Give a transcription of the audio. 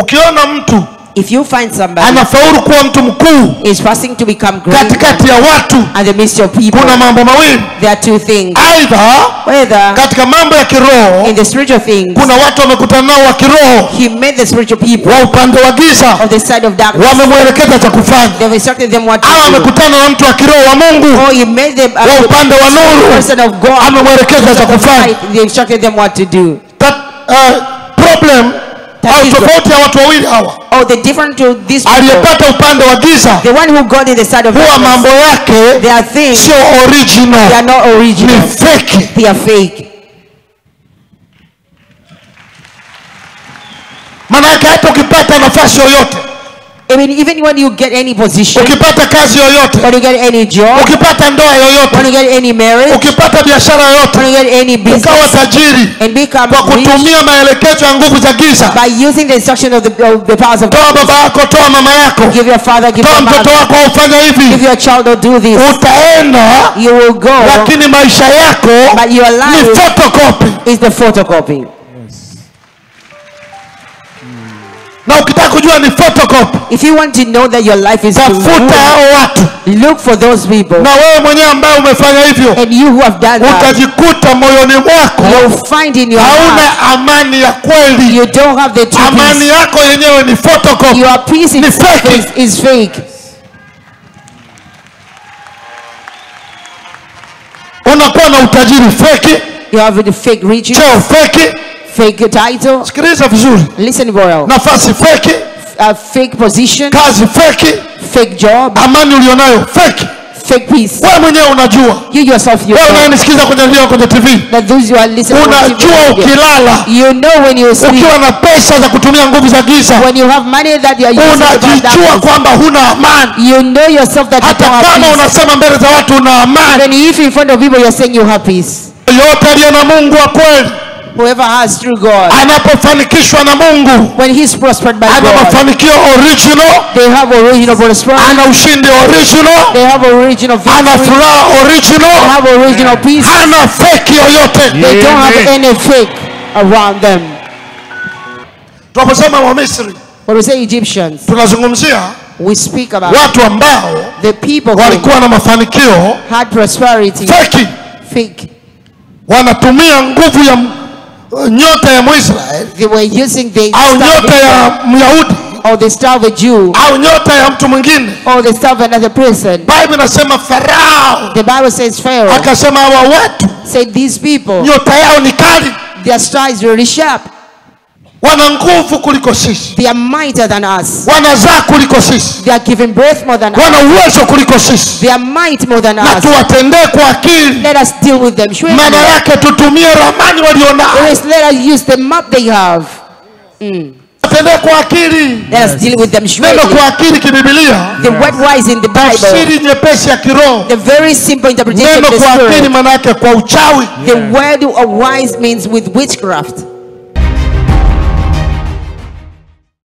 Ukiona mtu if you find somebody anafaulu kuwa mtu mkuu is passing to become great katikati ya watu and the midst of people, kuna mambo mawili. there are two things. Either katika mambo ya kiroho in the spiritual things, kuna watu wamekutana nao wa kiroho, he made the spiritual people wa upande wa giza of the side of darkness, wamemwelekeza cha kufanya. they instructed them what to do. Amekutana na mtu wa kiroho wa Mungu, or he made them wa upande wa nuru, person of God, amemwelekeza cha kufanya. they instructed them what to do. That problem au tofauti ya watu wawili hawa, the different to this people, aliyepata upande wa giza, the one who got in the side of huwa mambo yake their things sio original, they are not original, ni fake, they are fake. Maana hata ukipata nafasi yoyote, I mean, even when you get any position, ukipata kazi yoyote, when you get any job, ukipata ndoa yoyote, when you get any marriage, ukipata biashara yoyote, when you get any business, ukawa tajiri and become kwa kutumia maelekezo ya nguvu za giza, by using the instruction of the powers of toa baba yako, toa mama yako, give your father, give your mtoto wako ufanye hivi, give your child to do this, utaenda, you will go, lakini maisha yako but your life ni photocopy, is the photocopy. Na ukitaka kujua ni photocopy, if you want to know that your life is tafuta hao watu, look for those people, na wewe mwenyewe ambaye umefanya hivyo, and you who have done that, utajikuta moyoni mwako you'll find in your heart hauna amani ya kweli. you don't have the true amani peace. yako yenyewe ni photocopy, Your peace ni fake. is fake. Unakuwa na utajiri fake, You have the fake riches, cheo fake, fake title, sikiliza vizuri, listen well, nafasi fake, fake position, kazi fake, fake job, amani ulionayo fake. fake peace. Wewe mwenyewe unajua, You yourself, you wewe know unanisikiza kwenye radio, kwenye TV, that those you are listening to unajua ukilala, you know when you sleep, ukiwa na pesa za kutumia nguvu za giza, when you have money that you are using, unajijua kwamba huna amani. you know yourself that you Hata don't have kama peace. unasema mbele za watu una amani, Even if in front of people you're saying you have peace. yote aliye na Mungu wa kweli, Whoever has true God, anapofanikishwa na Mungu, when he's prospered by ana God, mafanikio original, they have original prosperity, ana ushindi original, they have original ana victory, furaha they original, have original peace, hana fake yoyote. they don't have any fake around them. Tunaposema wa Misri, When we say Egyptians, tunazungumzia we speak about watu ambao the people who walikuwa na mafanikio had prosperity, fake, fake. wanatumia nguvu ya nyota ya Mwisraeli They were using the au nyota ya Myahudi or the star of a Jew au nyota ya mtu mwingine. or the star of another person. Bible inasema Farao The Bible says Pharaoh akasema hawa watu said these people, nyota yao ni kali, their star is really sharp. wana nguvu kuliko sisi, They are mightier than us. wanazaa kuliko sisi, They are giving birth more than us. wana uwezo kuliko sisi, They are might more than na us. tuwatendee kwa akili. Let us deal with them. Surely. Maana yake tutumie ramani walionayo, Yes, let us use the map they have. tuwatendee kwa akili. Let us deal with them. Neno Surely. kwa akili kiBiblia, The word wise in the Bible, tafsiri nyepesi ya kiroho. the very simple interpretation Neno of the kwa akili spirit. maana yake kwa uchawi. The word wise means with witchcraft.